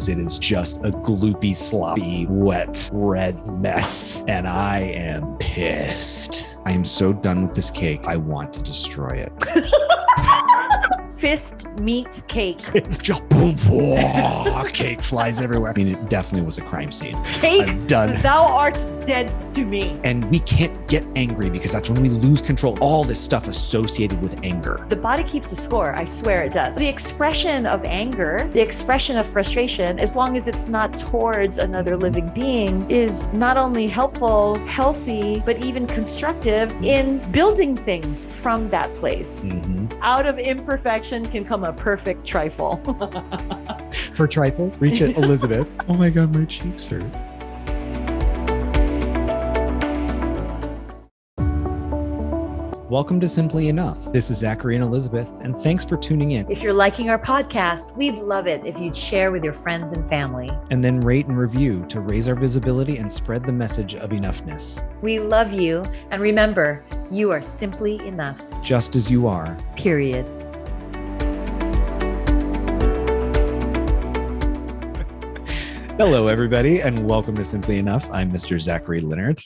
because it is just a gloopy, sloppy, wet, red mess. And I am pissed. I am so done with this cake. I want to destroy it. Fist meat cake. Boom, cake flies everywhere. I mean, it definitely was a crime scene. Cake, I'm done. Thou art dead to me. And we can't get angry because that's when we lose control. All this stuff associated with anger. The body keeps the score. I swear it does. The expression of anger, the expression of frustration, as long as it's not towards another living being, is not only helpful, healthy, but even constructive in building things from that place. Mm-hmm. Out of imperfection can come a perfect trifle. For trifles, reach it, Elizabeth. Oh my God, my cheeks hurt. Welcome to Simply Enough. This is Zachary and Elizabeth, and thanks for tuning in. If you're liking our podcast, we'd love it if you'd share with your friends and family. And then rate and review to raise our visibility and spread the message of enoughness. We love you, and remember, you are simply enough. Just as you are. Period. Hello, everybody, and welcome to Simply Enough. I'm Mr. Zachary Leonard.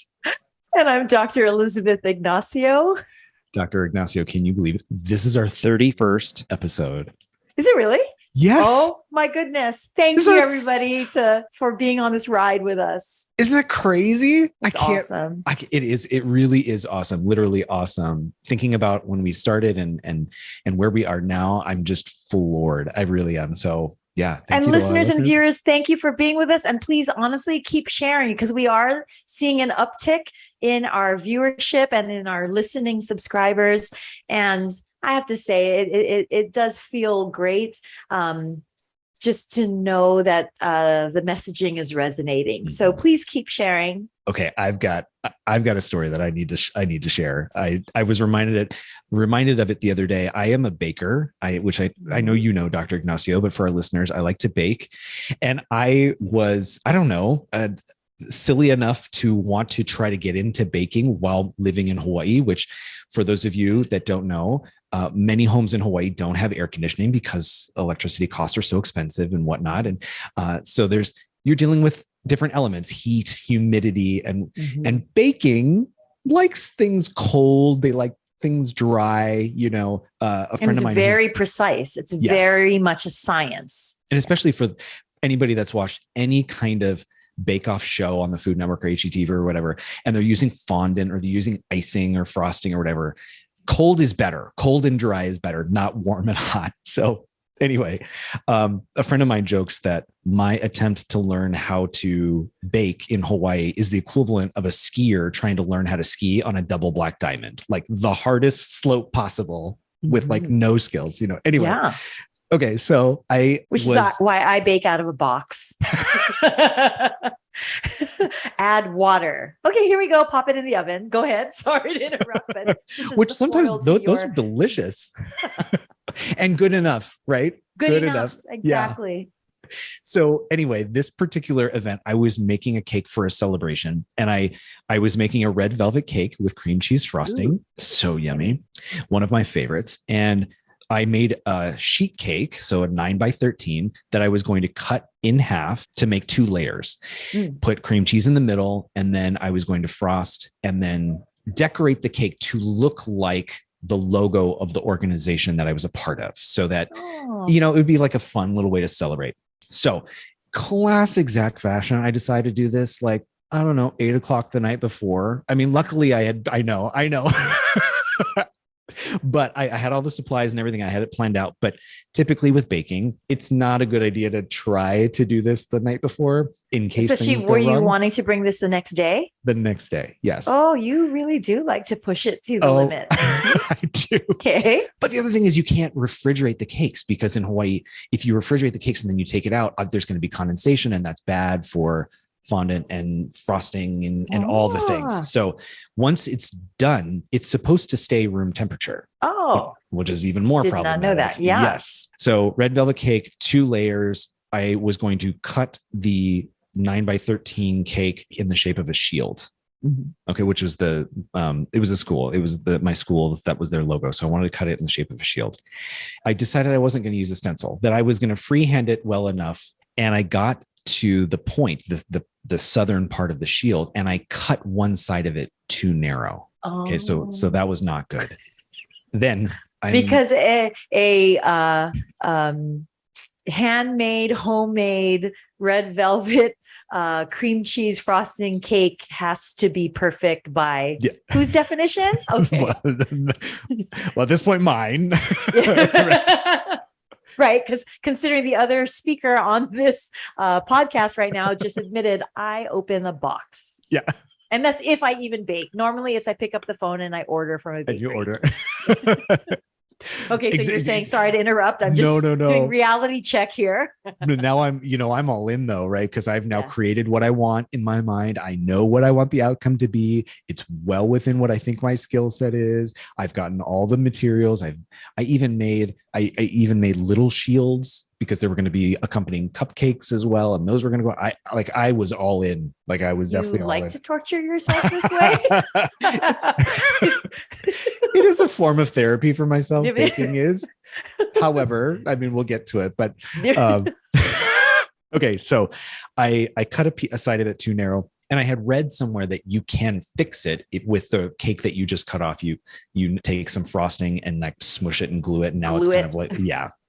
And I'm Dr. Elizabeth Ignacio. Dr. Ignacio, can you believe it? This is our 31st episode. Is it really? Yes. Oh my goodness. Thank you everybody for being on this ride with us. Isn't that crazy? It's awesome. It is. It really is awesome. Literally awesome. Thinking about when we started and where we are now, I'm just floored. I really am. So yeah. And listeners and viewers, thank you for being with us. And please, honestly, keep sharing because we are seeing an uptick in our viewership and in our listening subscribers. And I have to say, it does feel great just to know that the messaging is resonating. So please keep sharing. Okay, I've got a story that I need to share. I was reminded of it the other day. I am a baker, which I know you know, Dr. Ignacio, but for our listeners, I like to bake. And I was, silly enough to want to try to get into baking while living in Hawaii, which for those of you that don't know, many homes in Hawaii don't have air conditioning because electricity costs are so expensive and whatnot. And so you're dealing with different elements, heat, humidity, and baking likes things cold. They like things dry, a friend of mine. It's very precise. It's very much a science. And especially for anybody that's watched any kind of bake-off show on the Food Network or HGTV or whatever, and they're using fondant or they're using icing or frosting or whatever, cold is better. Cold and dry is better, not warm and hot. So anyway, a friend of mine jokes that my attempt to learn how to bake in Hawaii is the equivalent of a skier trying to learn how to ski on a double black diamond, like the hardest slope possible with like no skills, anyway. Yeah. Okay. So which is why I bake out of a box. Add water. Okay, here we go. Pop it in the oven. Go ahead. Sorry to interrupt, but which sometimes those are delicious and good enough, right? Good enough. Exactly. Yeah. So anyway, this particular event, I was making a cake for a celebration, and I was making a red velvet cake with cream cheese frosting. Ooh. So yummy. One of my favorites. And I made a sheet cake, so a 9x13, that I was going to cut in half to make 2 layers, put cream cheese in the middle, and then I was going to frost and then decorate the cake to look like the logo of the organization that I was a part of, so that, it would be like a fun little way to celebrate. So classic Zach fashion, I decided to do this 8 o'clock the night before. I mean, luckily I know. But I had all the supplies and everything. I had it planned out. But typically with baking, it's not a good idea to try to do this the night before in case Especially things go were you wrong. Wanting to bring this the next day? The next day, yes. Oh, you really do like to push it to the limit. I do. Okay. But the other thing is you can't refrigerate the cakes, because in Hawaii, if you refrigerate the cakes and then you take it out, there's going to be condensation, and that's bad for fondant and frosting and all the things. So once it's done, it's supposed to stay room temperature. Oh, which is even more problematic. Did not know that. Yeah. Yes. So red velvet cake, 2 layers. I was going to cut the 9x13 cake in the shape of a shield. Okay, which was it was a school. It was my school, that was their logo. So I wanted to cut it in the shape of a shield. I decided I wasn't going to use a stencil, that I was going to freehand it well enough And I got to the point, the southern part of the shield, and I cut one side of it too narrow. Okay, so that was not good. Then because handmade, homemade red velvet cream cheese frosting cake has to be perfect by whose definition? Okay. Well, at this point, mine. Right. Because considering the other speaker on this podcast right now just admitted, I open a box. Yeah. And that's if I even bake. Normally it's I pick up the phone and I order from a bakery. And you order. Okay, so you're saying, sorry to interrupt. I'm just doing reality check here. Now I'm all in though, right? Because I've now created what I want in my mind. I know what I want the outcome to be. It's well within what I think my skill set is. I've gotten all the materials. I even made little shields because there were going to be accompanying cupcakes as well, and those were going to go. I was all in. Like I was definitely all in. To torture yourself this way? It is a form of therapy for myself. Baking is. However, I mean, we'll get to it, but okay. So I cut a side of it too narrow, and I had read somewhere that you can fix it with the cake that you just cut off. You take some frosting and like smush it and glue it, and now it's kind of like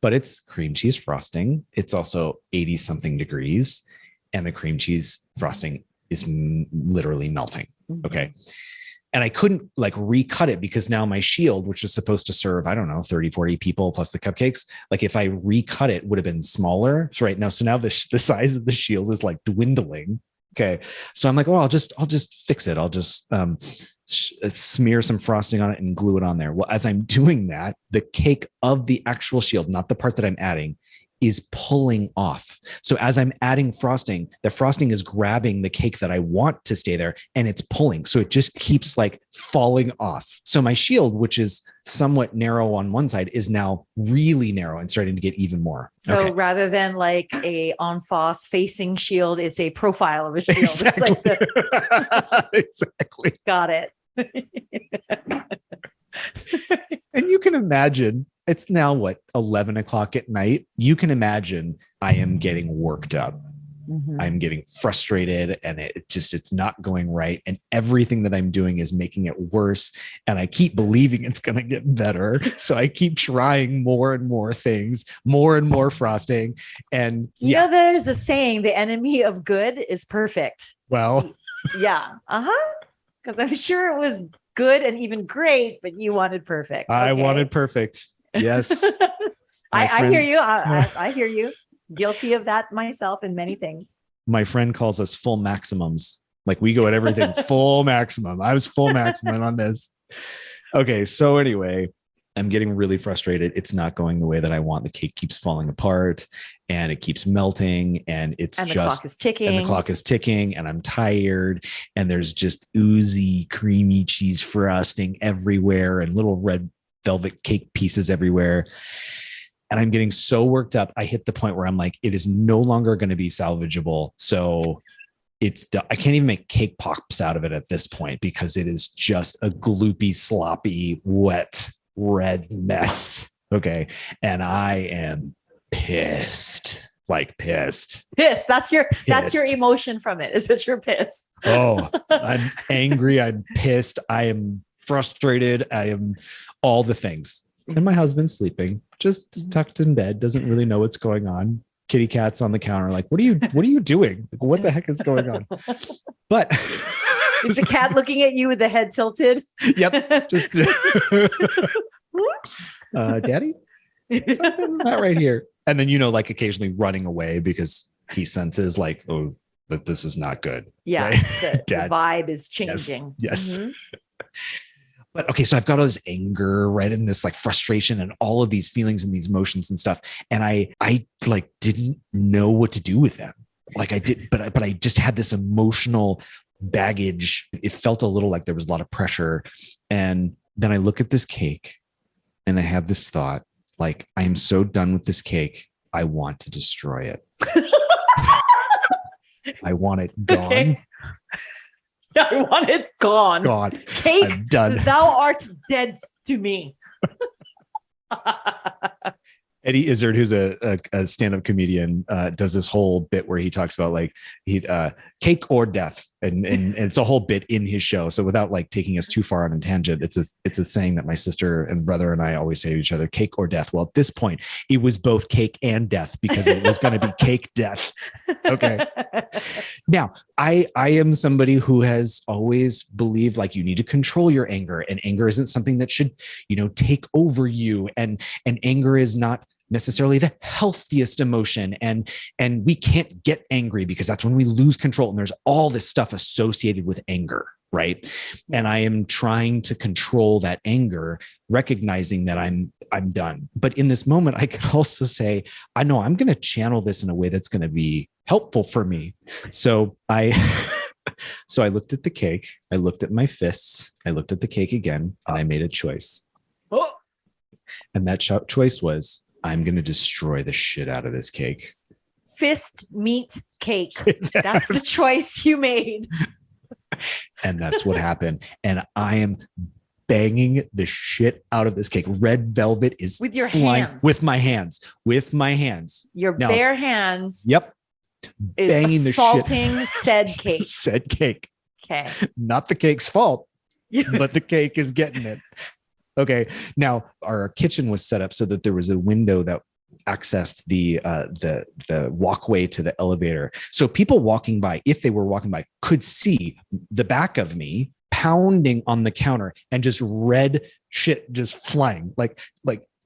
but it's cream cheese frosting. It's also 80 something degrees, and the cream cheese frosting is literally melting. Okay. And I couldn't like recut it because now my shield, which was supposed to serve, I don't know, 30, 40 people plus the cupcakes. Like if I recut it, would have been smaller. So now the size of the shield is like dwindling. Okay. So I'm like, oh, I'll just fix it. I'll just smear some frosting on it and glue it on there. Well, as I'm doing that, the cake of the actual shield, not the part that I'm adding, is pulling off. So as I'm adding frosting, the frosting is grabbing the cake that I want to stay there and it's pulling. So it just keeps like falling off. So my shield, which is somewhat narrow on one side, is now really narrow and starting to get even more. So rather than like a en face facing shield, it's a profile of a shield. Exactly. It's like exactly. Got it. And you can imagine, it's now 11 o'clock at night. You can imagine I am getting worked up. I'm getting frustrated and it's not going right. And everything that I'm doing is making it worse. And I keep believing it's going to get better. So I keep trying more and more things, more and more frosting. And you know, there's a saying, the enemy of good is perfect. Well, yeah. Because I'm sure it was good and even great, but you wanted perfect. I wanted perfect. Yes. I hear you. I hear you. Guilty of that myself in many things. My friend calls us full maximums. Like we go at everything full maximum. I was full maximum on this. Okay. So anyway, I'm getting really frustrated. It's not going the way that I want. The cake keeps falling apart and it keeps melting and the clock is ticking. And the clock is ticking and I'm tired and there's just oozy, creamy cheese frosting everywhere and little red velvet cake pieces everywhere. And I'm getting so worked up. I hit the point where I'm like, it is no longer going to be salvageable. So I can't even make cake pops out of it at this point because it is just a gloopy, sloppy, wet, red mess. Okay. And I am pissed. Like pissed. That's your emotion from it. Is that you're pissed? Oh, I'm angry. I'm pissed. I am frustrated. I am all the things. And my husband's sleeping, just tucked in bed, doesn't really know what's going on. Kitty cat's on the counter, like, what are you doing? Like, what the heck is going on? But is the cat looking at you with the head tilted? Yep. Just Daddy, something's not right here. And then, like occasionally running away because he senses like, oh, that this is not good. Yeah. Right? The vibe is changing. Yes. Mm-hmm. But okay, so I've got all this anger, right? And this like frustration and all of these feelings and these emotions and stuff. And I like didn't know what to do with them. Like I did, but I just had this emotional baggage. It felt a little like there was a lot of pressure. And then I look at this cake and I have this thought, like, I am so done with this cake. I want to destroy it. I want it gone. Okay. I want it gone. Gone. Cake, I'm done. Thou art dead to me. Eddie Izzard, who's a stand-up comedian, does this whole bit where he talks about like cake or death, and it's a whole bit in his show. So without like taking us too far on a tangent, it's a saying that my sister and brother and I always say to each other: cake or death. Well, at this point, it was both cake and death because it was going to be cake death. Okay. Now, I am somebody who has always believed like you need to control your anger, and anger isn't something that should, take over you, and anger is not necessarily the healthiest emotion, and we can't get angry because that's when we lose control, and there's all this stuff associated with anger, right? And I am trying to control that anger, recognizing that I'm done. But in this moment, I can also say, I know I'm going to channel this in a way that's going to be helpful for me. So I looked at the cake, I looked at my fists, I looked at the cake again, and I made a choice. Oh. And that choice was, I'm going to destroy the shit out of this cake. Fist meat cake. That's the choice you made. And that's what happened. And I am banging the shit out of this cake. Red velvet is with your hands. With my hands. Your bare hands. Yep. Is banging assaulting the said cake. Said cake. Okay. Not the cake's fault, but the cake is getting it. Okay. Now our kitchen was set up so that there was a window that accessed the walkway to the elevator. So people walking by, if they were walking by, could see the back of me pounding on the counter and just red shit just flying. Like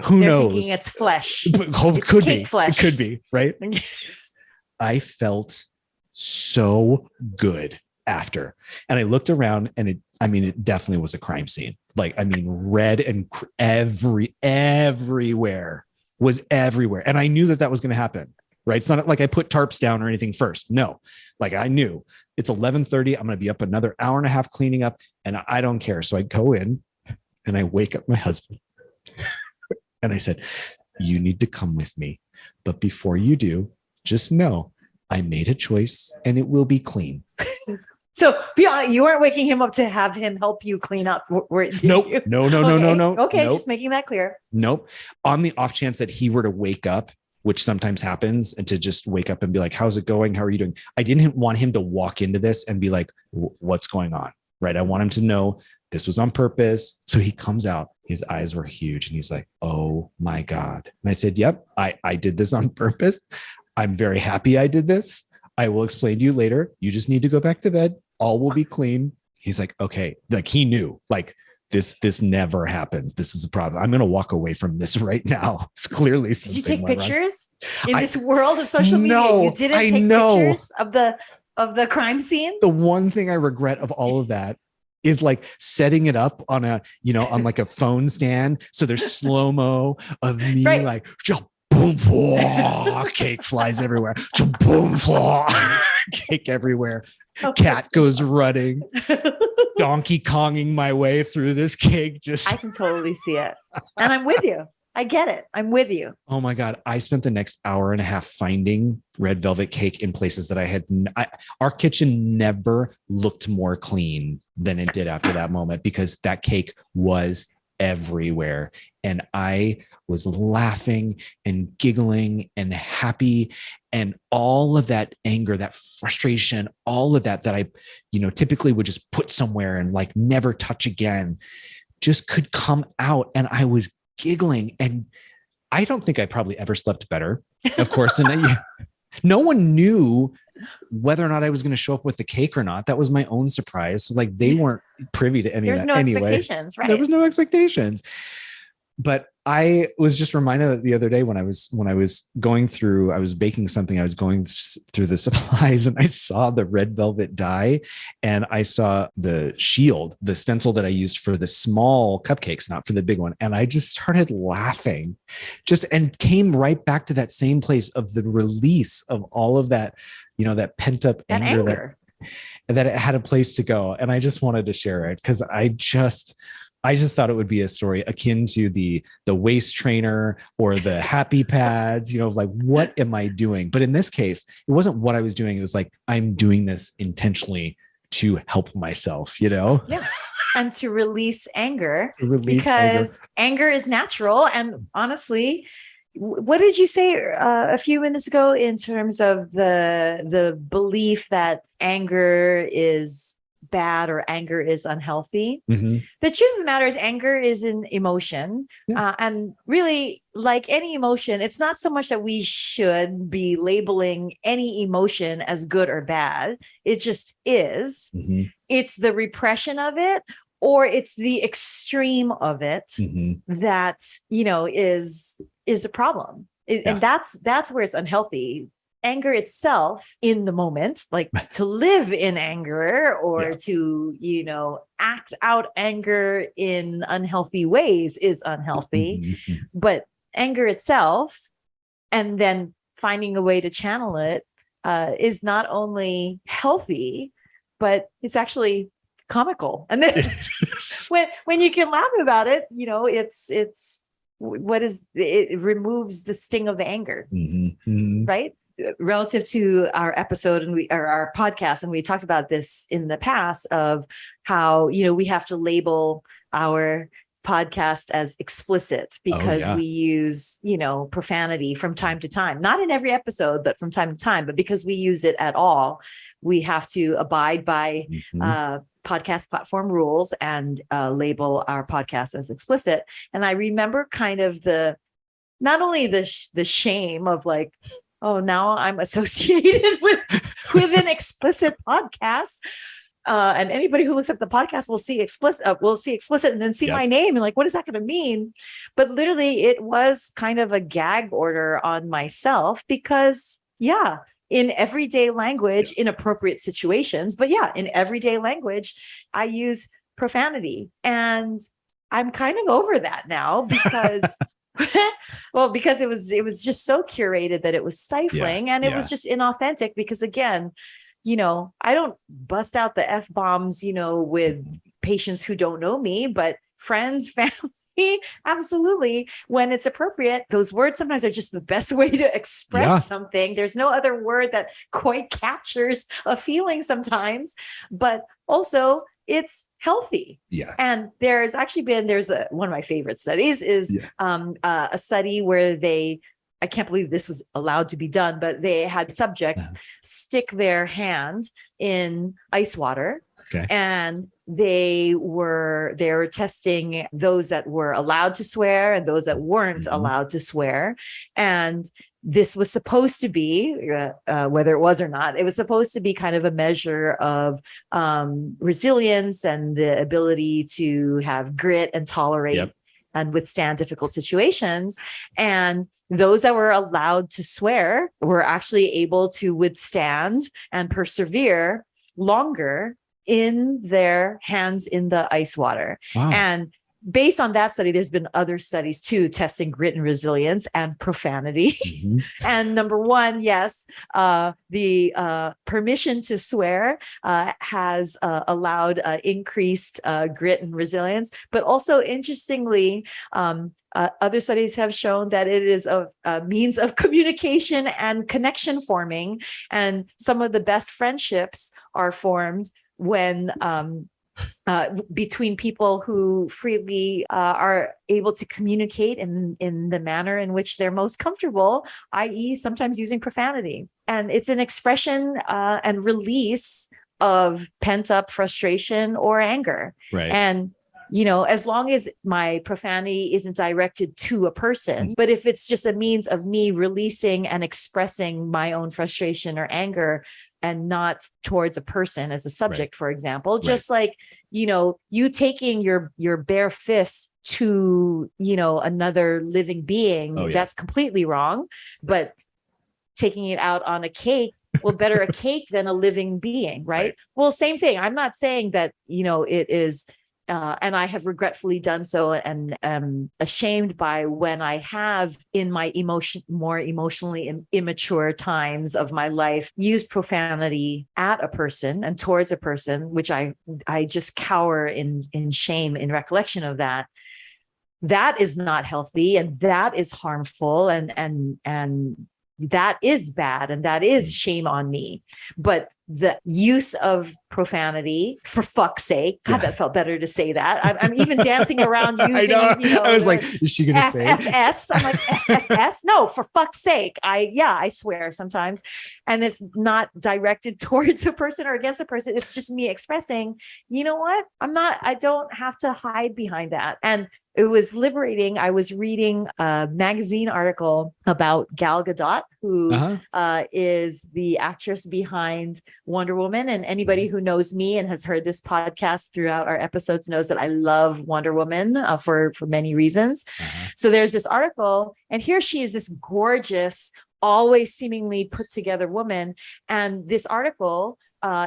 who They're knows? Thinking it's flesh. It's could be flesh. It could be, right? I felt so good after, and I looked around, and it definitely was a crime scene. Red and everywhere was everywhere. And I knew that was going to happen, right? It's not like I put tarps down or anything first. No, I knew it's 11:30. I'm going to be up another hour and a half cleaning up, and I don't care. So I go in and I wake up my husband and I said, you need to come with me. But before you do, just know I made a choice and it will be clean. So be honest, you weren't waking him up to have him help you clean up. Nope. You? No. Okay, nope. Just making that clear. Nope. On the off chance that he were to wake up, which sometimes happens, and to just wake up and be like, how's it going? How are you doing? I didn't want him to walk into this and be like, what's going on? Right. I want him to know this was on purpose. So he comes out, his eyes were huge, and he's like, oh my God. And I said, yep, I did this on purpose. I'm very happy I did this. I will explain to you later. You just need to go back to bed. All will be clean. He's like, okay. Like he knew, like this never happens. This is a problem. I'm going to walk away from this right now. It's clearly something. Did you take pictures in this world of social media? No, you didn't take pictures of the crime scene. The one thing I regret of all of that is like setting it up on on like a phone stand. So there's slow-mo of me like, boom, cake flies everywhere. Boom, cake everywhere. Cat goes running. Donkey Konging my way through this cake. I can totally see it. And I'm with you. I get it. I'm with you. Oh my God. I spent the next hour and a half finding red velvet cake in places that I had. Our kitchen never looked more clean than it did after that moment, because that cake was everywhere. And I was laughing and giggling and happy, and all of that anger, that frustration, all of that I, typically would just put somewhere and like never touch again, just could come out. And I was giggling, and I don't think I probably ever slept better, of course. And no one knew whether or not I was going to show up with the cake or not. That was my own surprise. So like they weren't privy to any of that. There's no expectations, right? There was no expectations. But I was just reminded the other day when I was going through, I was baking something, I was going through the supplies, and I saw the red velvet dye, and I saw the shield, the stencil that I used for the small cupcakes, not for the big one. And I just started laughing, and came right back to that same place of the release of all of that, that pent up anger. That it had a place to go. And I just wanted to share it because I just thought it would be a story akin to the waist trainer or the happy pads, like, what am I doing? But in this case, it wasn't what I was doing. It was like, I'm doing this intentionally to help myself, Yeah. And to release anger, because anger is natural. And honestly, what did you say a few minutes ago in terms of the belief that anger is bad or anger is unhealthy? Mm-hmm. The truth of the matter is anger is an emotion. Yeah. And really, like any emotion, it's not so much that we should be labeling any emotion as good or bad. It just is. Mm-hmm. It's the repression of it, or it's the extreme of it Mm-hmm. that, is a problem. And that's where it's unhealthy. Anger itself in the moment, like to live in anger or to, act out anger in unhealthy ways is unhealthy. Mm-hmm. But anger itself, and then finding a way to channel it, is not only healthy, but it's actually comical. And then when you can laugh about it, it's it removes the sting of the anger, Mm-hmm. right? Relative to our episode or our podcast, and we talked about this in the past of how we have to label our podcast as explicit because we use profanity from time to time, not in every episode, but from time to time. But because we use it at all, we have to abide by podcast platform rules and label our podcast as explicit. And I remember kind of not only the shame of like, oh, now I'm associated with an explicit podcast. And anybody who looks at the podcast will see explicit and then see my name and like, what is that going to mean? But literally it was kind of a gag order on myself because in everyday language, in appropriate situations, but in everyday language, I use profanity, and I'm kind of over that now because because it was just so curated that it was stifling and it was just inauthentic because again, I don't bust out the F-bombs, with patients who don't know me, but friends, family, absolutely. When it's appropriate, those words sometimes are just the best way to express something. There's no other word that quite captures a feeling sometimes, but also it's healthy. Yeah. And there's one of my favorite studies is a study where I can't believe this was allowed to be done, but they had subjects stick their hand in ice water. Okay. And they were testing those that were allowed to swear and those that weren't allowed to swear. And this was supposed to be, whether it was or not, it was supposed to be kind of a measure of resilience and the ability to have grit and tolerate and withstand difficult situations. And those that were allowed to swear were actually able to withstand and persevere longer in their hands in the ice water. Wow. And based on that study, there's been other studies too, testing grit and resilience and profanity. And number one, yes, the permission to swear has allowed increased grit and resilience. But also, interestingly, other studies have shown that it is a means of communication and connection forming. And some of the best friendships are formed when between people who freely are able to communicate in the manner in which they're most comfortable, i.e. sometimes using profanity. And it's an expression and release of pent-up frustration or anger. Right. And as long as my profanity isn't directed to a person, but if it's just a means of me releasing and expressing my own frustration or anger and not towards a person as a subject, for example, just like, you taking your bare fist to, another living being, that's completely wrong. But taking it out on a cake, well, better a cake than a living being, right? Well, same thing. I'm not saying that, it is, and I have regretfully done so and am ashamed by when I have in my more emotionally immature times of my life used profanity at a person and towards a person, which I just cower in shame in recollection of that. That is not healthy and that is harmful and that is bad and that is shame on me. But the use of profanity, for fuck's sake, God, that felt better to say that. I'm even dancing around using, I was like, is she going to say FFS? I'm like, FFS? No, for fuck's sake. I swear sometimes. And it's not directed towards a person or against a person. It's just me expressing, you know what? I don't have to hide behind that. And it was liberating. I was reading a magazine article about Gal Gadot, who is the actress behind Wonder Woman. And anybody who knows me and has heard this podcast throughout our episodes knows that I love Wonder Woman for many reasons. So there's this article, and here she is, this gorgeous, always seemingly put together woman. And this article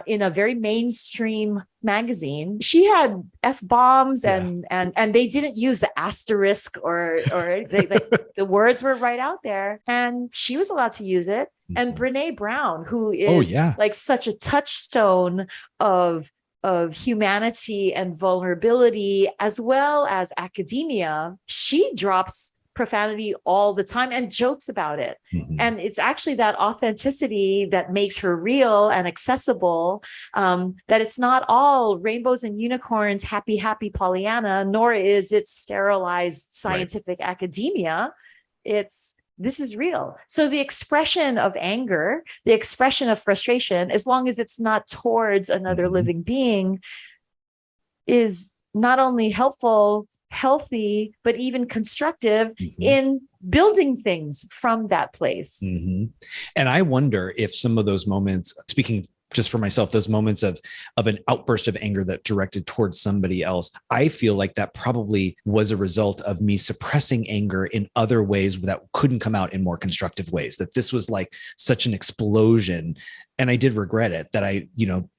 in a very mainstream magazine, she had F-bombs and they didn't use the asterisk or the words were right out there, and she was allowed to use it. And Brene Brown, who is like such a touchstone of humanity and vulnerability, as well as academia, she drops profanity all the time and jokes about it. And it's actually that authenticity that makes her real and accessible, that it's not all rainbows and unicorns, happy Pollyanna, nor is it sterilized scientific academia. This is real. So the expression of anger, the expression of frustration, as long as it's not towards another living being, is not only helpful, healthy, but even constructive in building things from that place. And I wonder if some of those moments, speaking just for myself, those moments of an outburst of anger that directed towards somebody else, I feel like that probably was a result of me suppressing anger in other ways that couldn't come out in more constructive ways, that this was like such an explosion. And I did regret it that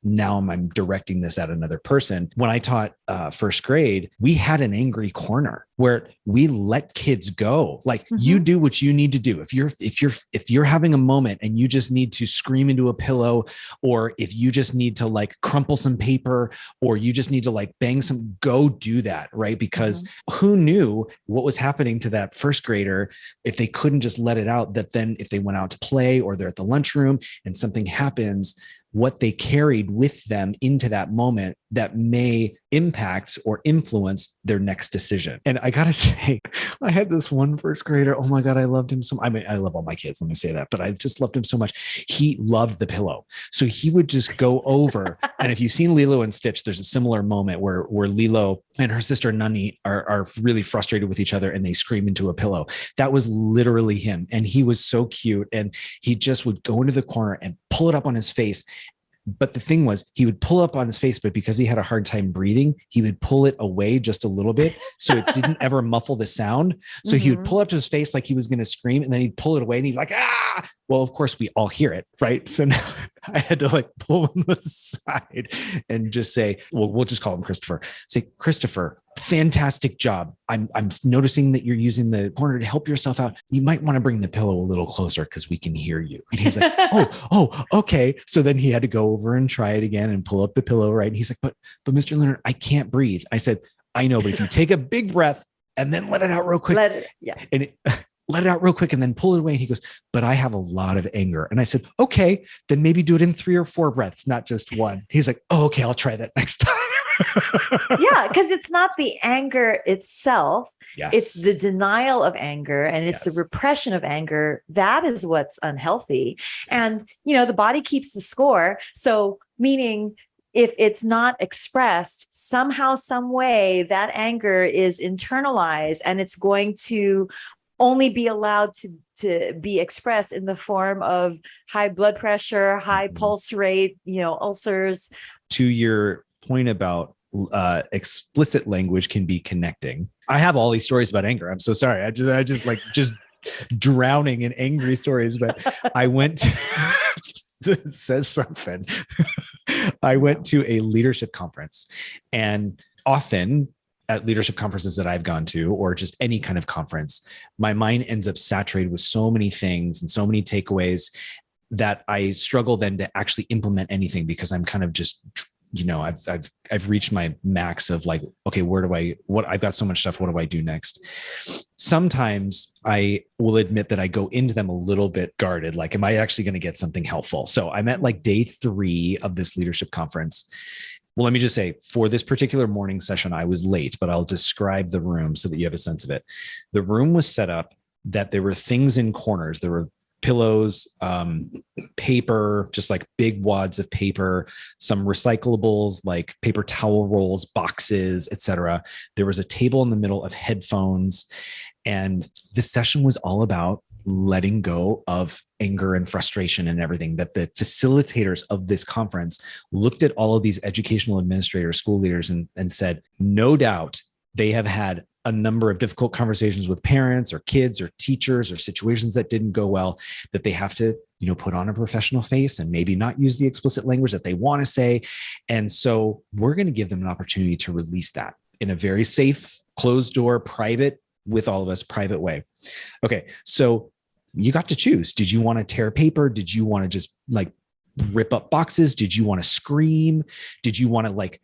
now I'm directing this at another person. When I taught first grade, we had an angry corner where we let kids go. Like you do what you need to do. If you're having a moment and you just need to scream into a pillow, or if you just need to like crumple some paper, or you just need to like bang some, go do that, right? Because who knew what was happening to that first grader if they couldn't just let it out, that then if they went out to play or they're at the lunchroom and something happens, what they carried with them into that moment that may impact or influence their next decision. And I gotta say, I had this one first grader. Oh my God, I loved him so. I mean, I love all my kids, let me say that, but I just loved him so much. He loved the pillow. So he would just go over. And if you've seen Lilo and Stitch, there's a similar moment where Lilo and her sister Nunny are really frustrated with each other and they scream into a pillow. That was literally him. And he was so cute. And he just would go into the corner and pull it up on his face. But the thing was, he would pull up on his face, but because he had a hard time breathing, he would pull it away just a little bit. So it didn't ever muffle the sound. So he would pull up to his face like he was going to scream, and then he'd pull it away and he'd like, ah, well, of course we all hear it. Right. So now I had to like pull him aside and just say, well, we'll just call him Christopher. Say, Christopher, fantastic job. I'm noticing that you're using the corner to help yourself out. You might want to bring the pillow a little closer because we can hear you. And he's like, oh, okay. So then he had to go over and try it again and pull up the pillow. Right. And he's like, but Mr. Leonard, I can't breathe. I said, I know, but if you take a big breath and then let it out real quick. Let it out real quick and then pull it away. And he goes, but I have a lot of anger. And I said, okay, then maybe do it in 3 or 4 breaths, not just one. He's like, oh, okay, I'll try that next time. Yeah, because it's not the anger itself. Yes. It's the denial of anger, and it's the repression of anger. That is what's unhealthy. And, the body keeps the score. So meaning if it's not expressed somehow, some way, that anger is internalized, and it's going to only be allowed to be expressed in the form of high blood pressure, high pulse rate, ulcers. To your point about explicit language can be connecting. I have all these stories about anger. I'm so sorry. I just like drowning in angry stories, but I went to, says something. I went to a leadership conference, and often at leadership conferences that I've gone to, or just any kind of conference, my mind ends up saturated with so many things and so many takeaways that I struggle then to actually implement anything, because I'm kind of just I've reached my max of like, okay, I've got so much stuff. What do I do next? Sometimes I will admit that I go into them a little bit guarded. Like, am I actually going to get something helpful? So I'm at like day 3 of this leadership conference. Well, let me just say, for this particular morning session, I was late, but I'll describe the room so that you have a sense of it. The room was set up that there were things in corners. There were pillows, paper, just like big wads of paper, some recyclables like paper towel rolls, boxes, etc. There was a table in the middle of headphones. And this session was all about letting go of anger and frustration and everything. That the facilitators of this conference looked at all of these educational administrators, school leaders, and said, no doubt they have had a number of difficult conversations with parents or kids or teachers or situations that didn't go well, that they have to, put on a professional face and maybe not use the explicit language that they want to say. And so we're going to give them an opportunity to release that in a very safe, closed door, private, with all of us, private way. Okay. So you got to choose. Did you want to tear paper? Did you want to just like rip up boxes? Did you want to scream? Did you want to like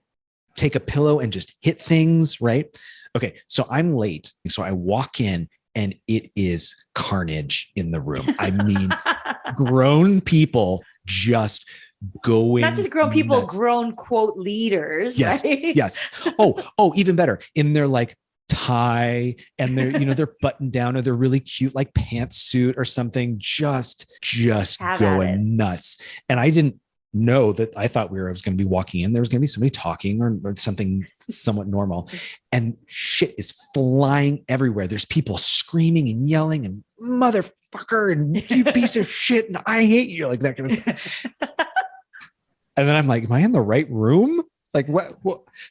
take a pillow and just hit things? Right. Okay. So I'm late. So I walk in and it is carnage in the room. I mean, grown people just going. Not just grown people, nuts. Grown quote leaders. Yes. Right? Yes. Oh, even better. In their like tie and they're, they're buttoned down or they're really cute, like pantsuit or something, just going nuts. And I didn't know that. I thought I was going to be walking in. There was going to be somebody talking or something somewhat normal, and shit is flying everywhere. There's people screaming and yelling and motherfucker and you piece of shit and I hate you, like that kind of stuff. And then I'm like, am I in the right room? Like what?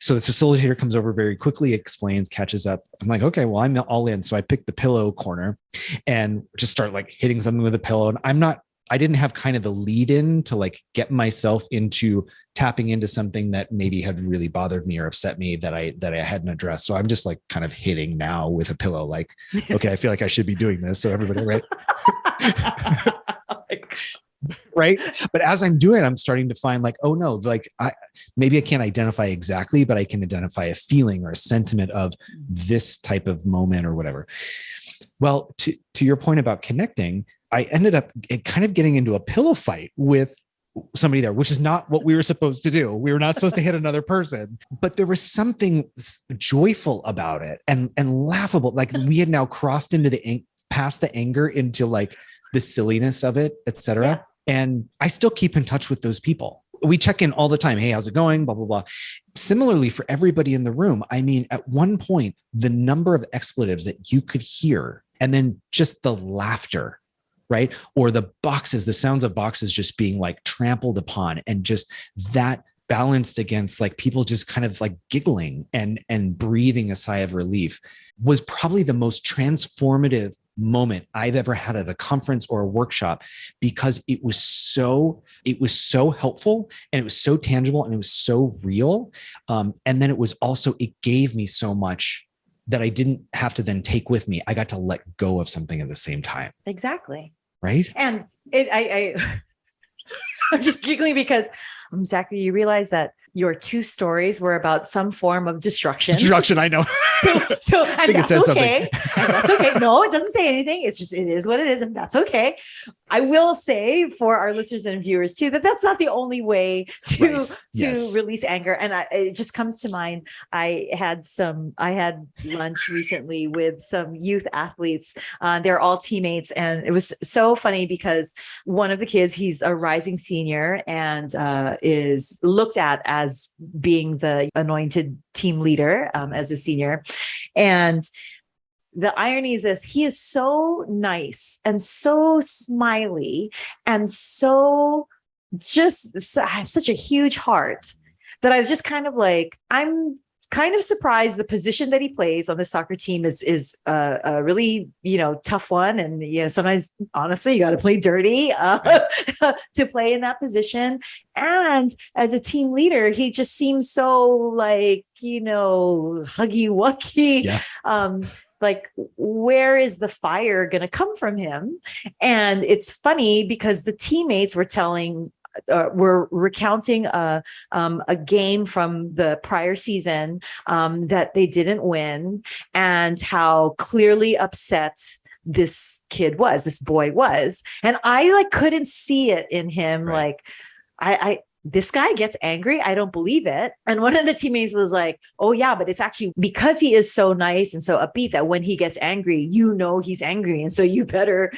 So the facilitator comes over very quickly, explains, catches up. I'm like, okay, well, I'm all in. So I pick the pillow corner and just start like hitting something with a pillow. And I didn't have kind of the lead in to like get myself into tapping into something that maybe had really bothered me or upset me that I hadn't addressed. So I'm just like kind of hitting now with a pillow, like, okay, I feel like I should be doing this. So everybody, right? Right. But as I'm doing it, I'm starting to find like, oh no, like maybe I can't identify exactly, but I can identify a feeling or a sentiment of this type of moment or whatever. Well, to your point about connecting, I ended up kind of getting into a pillow fight with somebody there, which is not what we were supposed to do. We were not supposed to hit another person, but there was something joyful about it and laughable. Like we had now crossed into past the anger into like the silliness of it, etc. Yeah. And I still keep in touch with those people. We check in all the time. Hey, how's it going? Blah, blah, blah. Similarly for everybody in the room. I mean, at one point, the number of expletives that you could hear and then just the laughter, right? Or the boxes, the sounds of boxes just being like trampled upon and just that balanced against like people just kind of like giggling and breathing a sigh of relief was probably the most transformative moment I've ever had at a conference or a workshop, because it was so helpful and it was so tangible and it was so real. And then it gave me so much that I didn't have to then take with me. I got to let go of something at the same time. Exactly. Right. And I'm just giggling because Zachary, you realize that your 2 stories were about some form of destruction. Destruction, I know. So and that's okay. And that's okay. No, it doesn't say anything. It's just, it is what it is. And that's okay. I will say for our listeners and viewers too, that that's not the only way to release anger. And it just comes to mind. I had lunch recently with some youth athletes. They're all teammates. And it was so funny because one of the kids, he's a rising senior and is looked at as being the anointed team leader as a senior. And the irony is this: he is so nice and so smiley and has such a huge heart that I was just kind of like, I'm kind of surprised the position that he plays on the soccer team is a really, tough one. And, sometimes honestly, you got to play dirty to play in that position. And as a team leader, he just seems so like, huggy wucky. Yeah. Like, where is the fire going to come from him? And it's funny because the teammates were telling were recounting a game from the prior season that they didn't win, and how clearly upset this boy was. And I like couldn't see it in him. Right. Like, I this guy gets angry. I don't believe it. And one of the teammates was like, oh yeah, but it's actually because he is so nice and so upbeat that when he gets angry, he's angry. And so you better,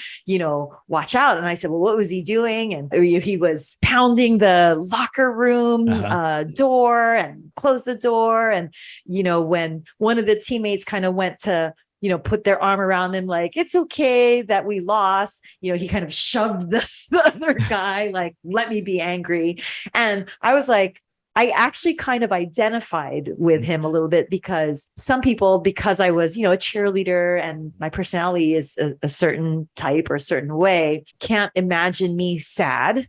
watch out. And I said, well, what was he doing? And he was pounding the locker room door and closed the door. And, when one of the teammates kind of went to, put their arm around him, like, it's okay that we lost. He kind of shoved the other guy, like, let me be angry. And I was like, I actually kind of identified with him a little bit, because some people, because I was, a cheerleader and my personality is a certain type or a certain way, can't imagine me sad.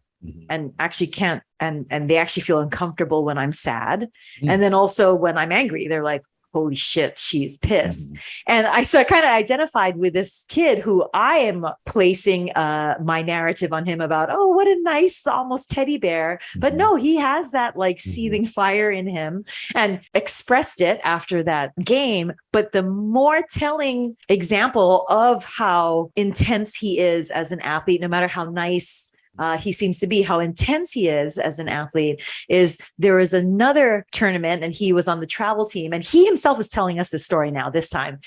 And actually can't, and they actually feel uncomfortable when I'm sad. And then also when I'm angry, they're like, holy shit, she's pissed. And I kind of identified with this kid who I am placing my narrative on him about, oh, what a nice, almost teddy bear. But no, he has that like seething fire in him, and expressed it after that game. But the more telling example of how intense he is as an athlete, no matter how nice he seems to be, how intense he is as an athlete, is there was another tournament and he was on the travel team, and he himself is telling us this story now, this time,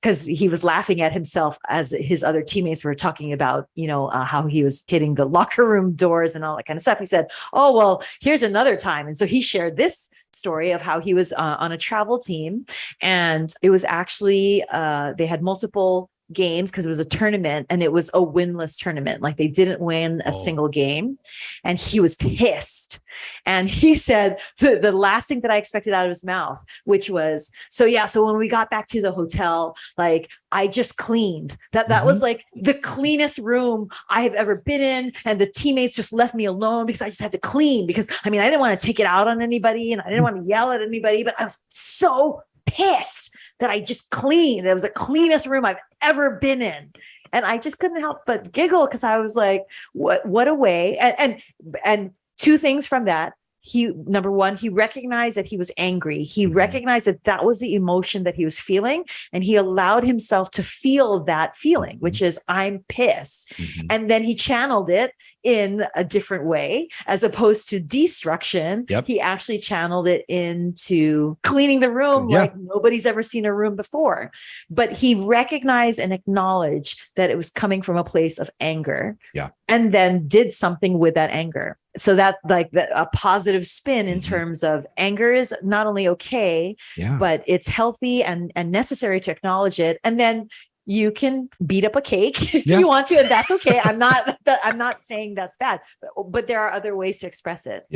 because he was laughing at himself as his other teammates were talking about, how he was hitting the locker room doors and all that kind of stuff. He said, oh, well, here's another time. And so he shared this story of how he was on a travel team, and it was actually, they had multiple games because it was a tournament, and it was a winless tournament. Like, they didn't win a single game, and he was pissed. And he said the last thing that I expected out of his mouth, which was, so when we got back to the hotel, like, I just cleaned. That was like the cleanest room I have ever been in. And the teammates just left me alone because I just had to clean, because I didn't want to take it out on anybody, and I didn't want to yell at anybody, but I was so pissed that I just cleaned. It was the cleanest room I've ever been in. And I just couldn't help but giggle, because I was like, what a way. And two things from that. Number one, he recognized that he was angry. He recognized that was the emotion that he was feeling. And he allowed himself to feel that feeling, which is, I'm pissed. And then he channeled it in a different way, as opposed to destruction. He actually channeled it into cleaning the room like nobody's ever seen a room before. But he recognized and acknowledged that it was coming from a place of anger. And then did something with that anger. So that, like, a positive spin in terms of anger is not only okay, but it's healthy and necessary to acknowledge it. And then you can beat up a cake if you want to, and that's okay. I'm not saying that's bad, but there are other ways to express it.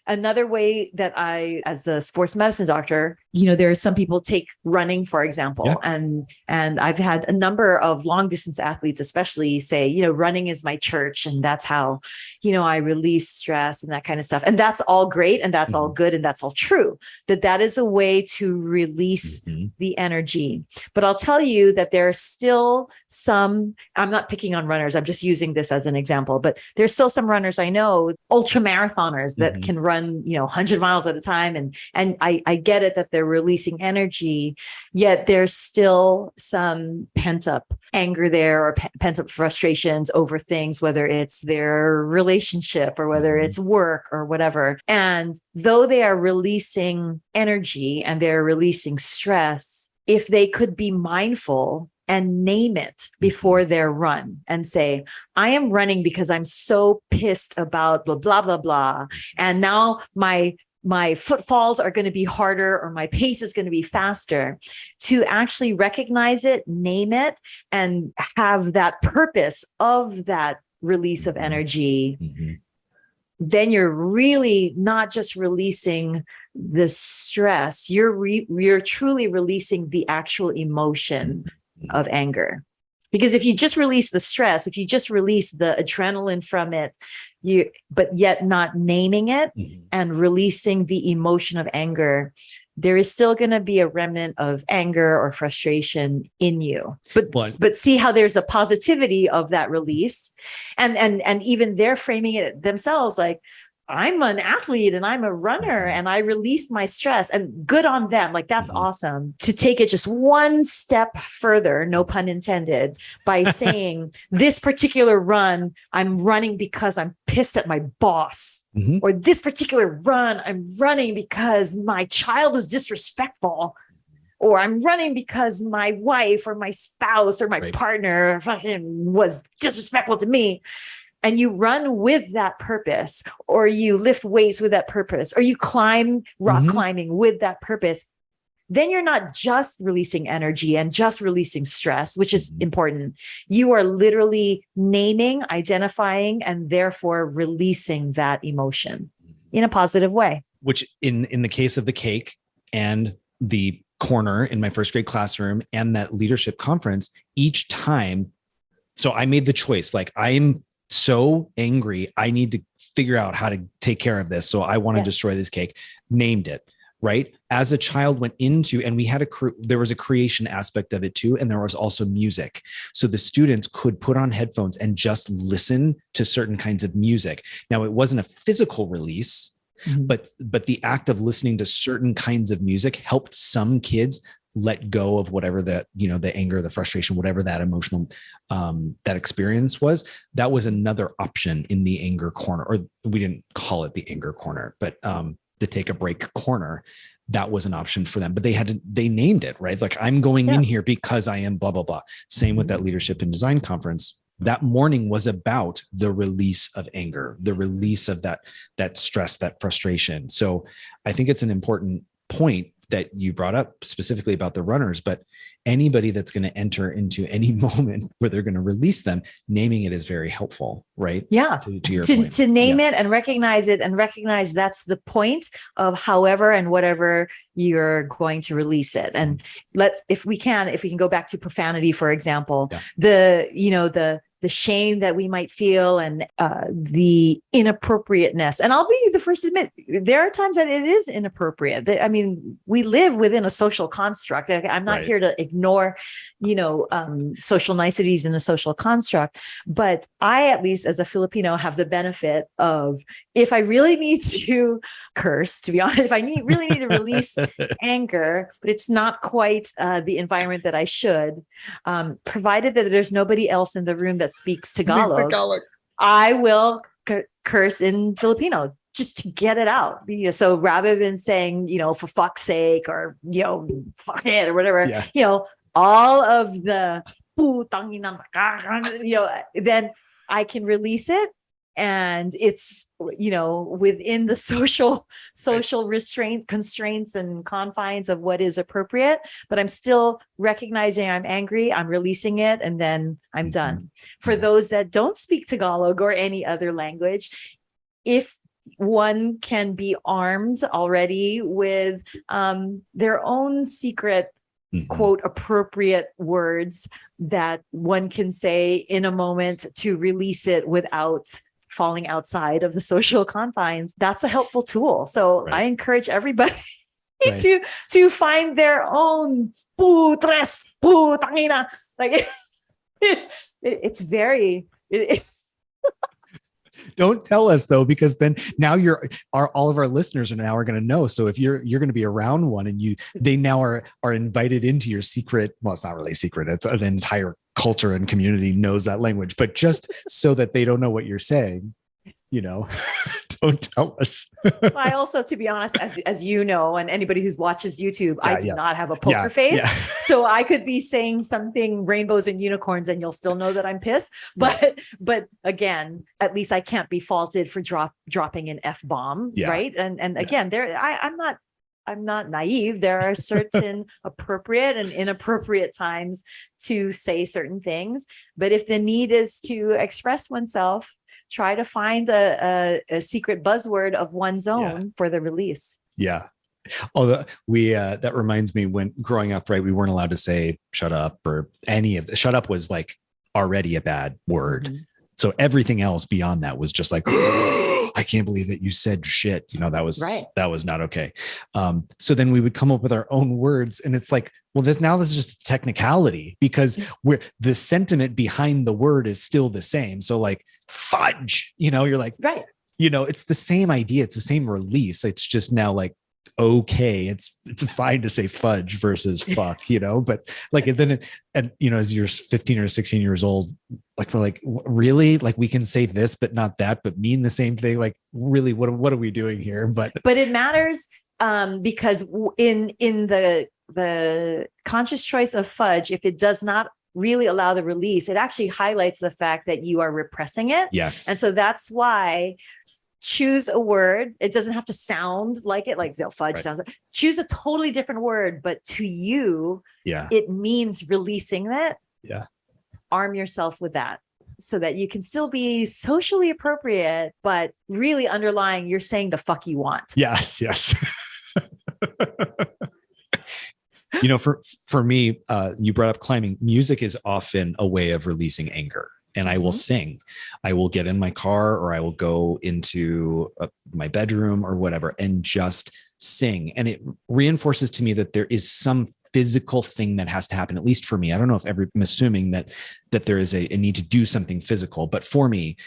Another way that I, as a sports medicine doctor, there are some people take running, for example, and I've had a number of long distance athletes, especially, say, running is my church, and that's how, I release stress and that kind of stuff. And that's all great, and that's all good, and that's all true. That is a way to release the energy. But I'll tell you that there are still some. I'm not picking on runners. I'm just using this as an example. But there's still some runners I know, ultra marathoners, that can run 100 miles at a time, and I get it that they're releasing energy, yet there's still some pent up anger there, or pent up frustrations over things, whether it's their relationship or whether it's work or whatever. And though they are releasing energy and they're releasing stress, if they could be mindful and name it before their run and say, I am running because I'm so pissed about blah, blah, blah, blah. And now my footfalls are going to be harder, or my pace is going to be faster. To actually recognize it, name it, and have that purpose of that release of energy. Then you're really not just releasing the stress, you're truly releasing the actual emotion of anger. Because if you just release the stress, if you just release the adrenaline from it, but yet not naming it and releasing the emotion of anger, there is still going to be a remnant of anger or frustration in you. But see how there's a positivity of that release. And even they're framing it themselves like, I'm an athlete and I'm a runner and I released my stress, and good on them. Like, that's awesome to take it just one step further, no pun intended, by saying this particular run, I'm running because I'm pissed at my boss, or this particular run, I'm running because my child is disrespectful, or I'm running because my wife or my spouse or my partner fucking was disrespectful to me. And you run with that purpose, or you lift weights with that purpose, or you climb rock climbing with that purpose. Then you're not just releasing energy and just releasing stress, which is important. You are literally naming, identifying, and therefore releasing that emotion in a positive way. Which in the case of the cake and the corner in my first grade classroom and that leadership conference, each time, so I made the choice, like, I'm so angry, I need to figure out how to take care of this. So I want to destroy this cake. Named it, right? As a child went into, and we had there was a creation aspect of it too. And there was also music. So the students could put on headphones and just listen to certain kinds of music. Now, it wasn't a physical release, but the act of listening to certain kinds of music helped some kids let go of whatever that, the anger, the frustration, whatever that emotional, that experience was. That was another option in the anger corner, or we didn't call it the anger corner, but the take a break corner, that was an option for them. But they named it, right? Like, I'm going in here because I am blah, blah, blah. Same with that leadership and design conference. That morning was about the release of anger, the release of that stress, that frustration. So I think it's an important point that you brought up specifically about the runners, but anybody that's going to enter into any moment where they're going to release them, naming it is very helpful, right? Yeah. To your point. To name it and recognize it, and recognize that's the point of however and whatever you're going to release it. And if we can go back to profanity, for example, the shame that we might feel and the inappropriateness. And I'll be the first to admit, there are times that it is inappropriate. I mean, we live within a social construct. I'm not here to ignore, social niceties in a social construct. But I, at least as a Filipino, have the benefit of, if I really need to curse, to be honest, if I really need to release anger, but it's not quite the environment that I should, provided that there's nobody else in the room that speaks Tagalog, I will curse in Filipino just to get it out. So rather than saying, for fuck's sake, or, fuck it, or whatever, all of the putang ina, then I can release it. And it's, within the social constraints and confines of what is appropriate, but I'm still recognizing I'm angry, I'm releasing it, and then I'm done. For those that don't speak Tagalog or any other language, if one can be armed already with their own secret, quote, appropriate words that one can say in a moment to release it without falling outside of the social confines, that's a helpful tool. So I encourage everybody to find their own putres, putangina. Like it's Don't tell us though, because then now all of our listeners are going to know. So if you're going to be around one and they now are invited into your secret, well, it's not really secret. It's an entire culture and community knows that language, but just so that they don't know what you're saying, don't tell us. I also, to be honest, as you know, and anybody who watches YouTube, I do not have a poker face. Yeah. So I could be saying something rainbows and unicorns and you'll still know that I'm pissed. But again, at least I can't be faulted for dropping an F-bomb. Right. And again, I'm not naive. There are certain appropriate and inappropriate times to say certain things. But if the need is to express oneself, try to find a secret buzzword of one's own for the release. Yeah. Although that reminds me, when growing up, right, we weren't allowed to say shut up or any of the shut up was like already a bad word. So everything else beyond that was just like, I can't believe that you said shit. That was Right. that was not okay. So then we would come up with our own words, and it's like, well, this is just a technicality, because the sentiment behind the word is still the same. So like fudge, you're like, right. It's the same idea. It's the same release. It's just now like, okay, it's fine to say fudge versus fuck, but like, then as you're 15 or 16 years old, like, we're like, really? Like, we can say this, but not that, but mean the same thing. Like, really, what are we doing here? But it matters, because in the conscious choice of fudge, if it does not really allow the release, it actually highlights the fact that you are repressing it. Yes. And so that's why choose a word. It doesn't have to sound like it, like fudge right. sounds like. Choose a totally different word, but to you, it means releasing that. Yeah. Arm yourself with that so that you can still be socially appropriate, but really underlying, you're saying the fuck you want. Yes. For me, you brought up climbing. Music is often a way of releasing anger. And I will sing. I will get in my car, or I will go into my bedroom or whatever and just sing. And it reinforces to me that there is some physical thing that has to happen, at least for me. I don't know if I'm assuming that there is a need to do something physical, but for me,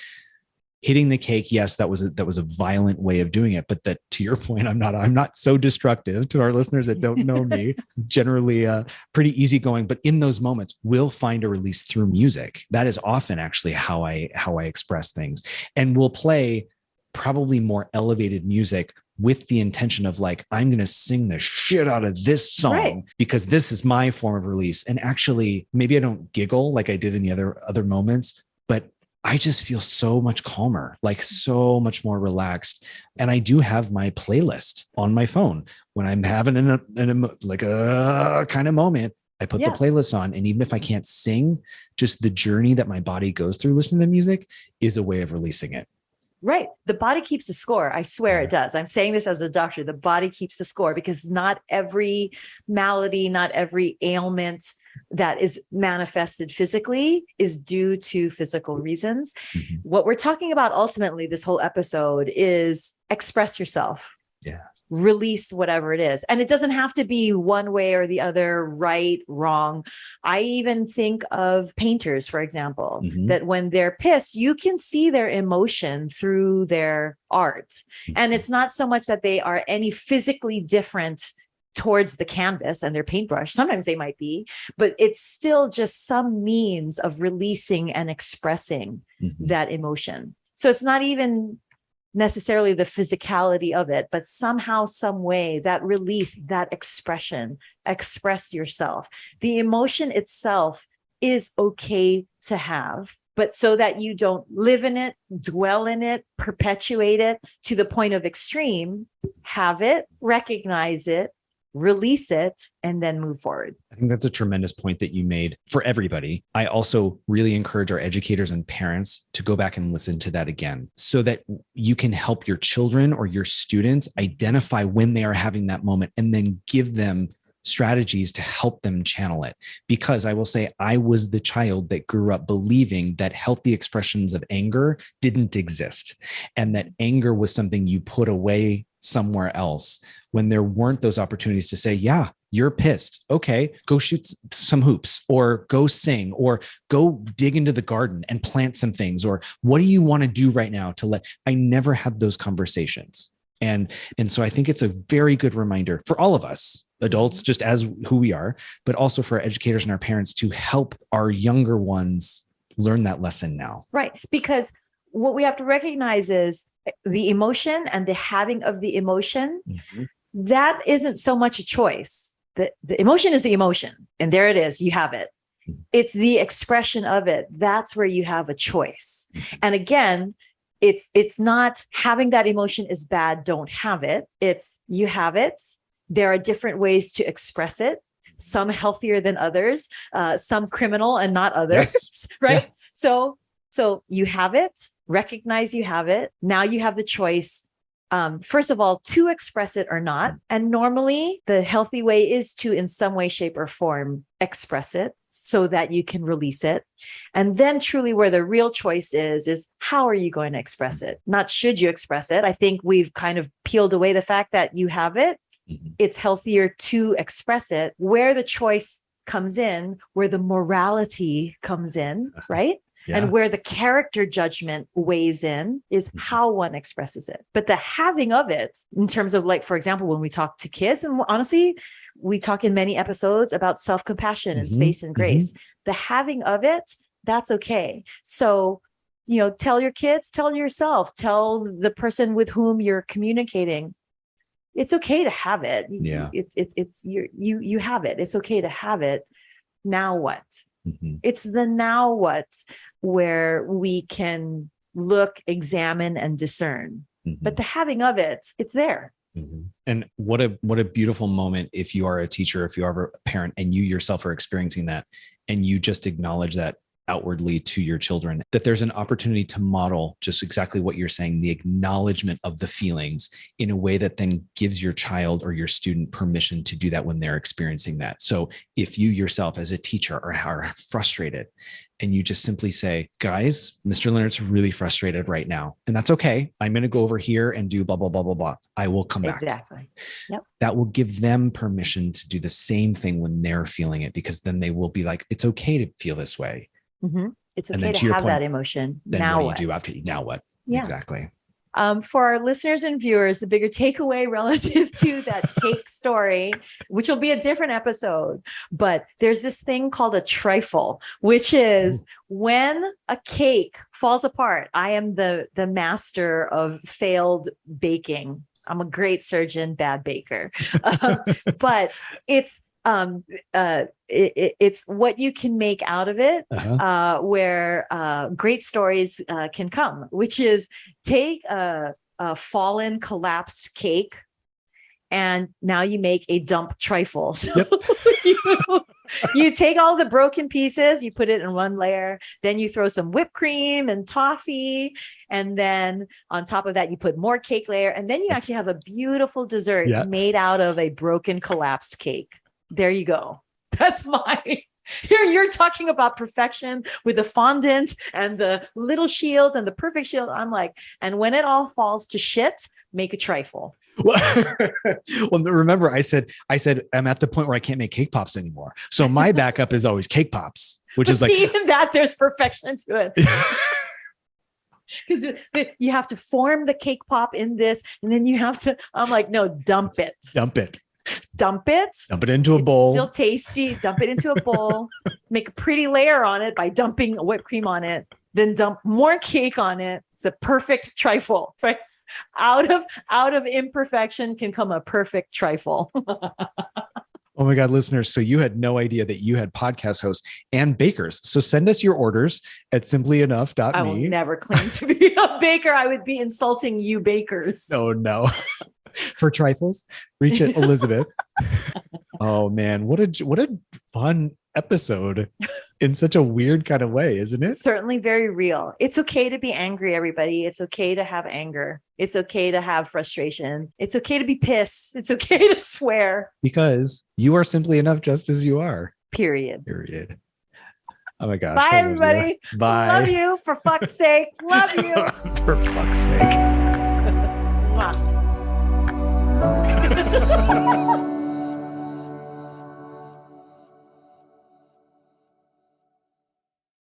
hitting the cake, yes, that was a violent way of doing it. But that, to your point, I'm not so destructive. To our listeners that don't know me, generally pretty easygoing. But in those moments, we'll find a release through music. That is often actually how I express things. And we'll play probably more elevated music with the intention of like, I'm going to sing the shit out of this song because this is my form of release. And actually, maybe I don't giggle like I did in the other moments, but I just feel so much calmer, like so much more relaxed. And I do have my playlist on my phone when I'm having a kind of moment. I put the playlist on, and even if I can't sing, just the journey that my body goes through listening to music is a way of releasing it. Right. The body keeps the score. I swear it does. I'm saying this as a doctor. The body keeps the score, because not every malady, not every ailment that is manifested physically is due to physical reasons. Mm-hmm. What we're talking about ultimately this whole episode is express yourself. Yeah. Release whatever it is. And it doesn't have to be one way or the other, right, wrong. I even think of painters, for example, that when they're pissed, you can see their emotion through their art. And it's not so much that they are any physically different towards the canvas and their paintbrush. Sometimes they might be, but it's still just some means of releasing and expressing that emotion. So it's not even necessarily the physicality of it, but somehow, some way, that release, that expression, express yourself. The emotion itself is okay to have, but so that you don't live in it, dwell in it, perpetuate it to the point of extreme, have it, recognize it, release it, and then move forward. I think that's a tremendous point that you made for everybody. I also really encourage our educators and parents to go back and listen to that again, so that you can help your children or your students identify when they are having that moment, and then give them strategies to help them channel it. Because I will say, I was the child that grew up believing that healthy expressions of anger didn't exist, and that anger was something you put away somewhere else, when there weren't those opportunities to say, yeah, you're pissed. Okay, go shoot some hoops, or go sing, or go dig into the garden and plant some things, or what do you want to do right now I never had those conversations. And so I think it's a very good reminder for all of us, adults, just as who we are, but also for our educators and our parents, to help our younger ones learn that lesson now. Right. Because what we have to recognize is the emotion and the having of the emotion, that isn't so much a choice. The emotion is the emotion, and there it is. You have it. It's the expression of it. That's where you have a choice. And again, it's not having that emotion is bad. Don't have it. It's you have it. There are different ways to express it. Some healthier than others, some criminal and not others, right? Yeah. So you have it, recognize you have it. Now you have the choice first of all, to express it or not. And normally the healthy way is to, in some way, shape, or form, express it so that you can release it. And then truly where the real choice is how are you going to express it? Not should you express it. I think we've kind of peeled away the fact that you have it. It's healthier to express it. Where the choice comes in, where the morality comes in, right? Yeah. And where the character judgment weighs in is how one expresses it. But the having of it, in terms of, like, for example, when we talk to kids, and honestly, we talk in many episodes about self-compassion and space and grace, the having of it, that's okay. So, tell your kids, tell yourself, tell the person with whom you're communicating, it's okay to have it. Yeah. You have it. It's okay to have it. Now what? It's the now what where we can look, examine, and discern. But the having of it, it's there. And what a beautiful moment if you are a teacher, if you are a parent, and you yourself are experiencing that, and you just acknowledge that outwardly to your children, that there's an opportunity to model just exactly what you're saying, the acknowledgement of the feelings in a way that then gives your child or your student permission to do that when they're experiencing that. So if you yourself as a teacher are frustrated and you just simply say, guys, Mr. Leonard's really frustrated right now, and that's okay. I'm going to go over here and do blah, blah, blah, blah, blah. I will come back. Exactly. Yep. That will give them permission to do the same thing when they're feeling it, because then they will be like, it's okay to feel this way. It's okay to have that emotion. Then now what do you do after? Now what? Yeah. Exactly. For our listeners and viewers, the bigger takeaway relative to that cake story, which will be a different episode, but there's this thing called a trifle, which is when a cake falls apart. I am the master of failed baking. I'm a great surgeon, bad baker, but it's what you can make out of it, where great stories can come, which is take a fallen, collapsed cake, and now you make a dump trifle. So you take all the broken pieces, you put it in one layer, then you throw some whipped cream and toffee, and then on top of that, you put more cake layer, and then you actually have a beautiful dessert made out of a broken, collapsed cake. There you go. That's here you're talking about perfection with the fondant and the little shield and the perfect shield. I'm like, and when it all falls to shit, make a trifle. Well, remember I said I'm at the point where I can't make cake pops anymore. So my backup is always cake pops, which is like, even that there's perfection to it. Because you have to form the cake pop in this, and then you have to, I'm like, no, dump it into a bowl. Still tasty. Dump it into a bowl. Make a pretty layer on it by dumping whipped cream on it. Then dump more cake on it. It's a perfect trifle, right? Out of imperfection can come a perfect trifle. Oh my God, listeners. So you had no idea that you had podcast hosts and bakers. So send us your orders at simplyenough.me. I will never claim to be a baker. I would be insulting you bakers. Oh no. For trifles, reach at Elizabeth. Oh man, what a fun episode in such a weird kind of way, isn't it? Certainly very real. It's okay to be angry, everybody. It's okay to have anger. It's okay to have frustration. It's okay to be pissed. It's okay to swear. Because you are simply enough just as you are. Period. Oh my gosh. Bye, everybody. Bye. Love you, for fuck's sake. Love you. For fuck's sake. Mwah.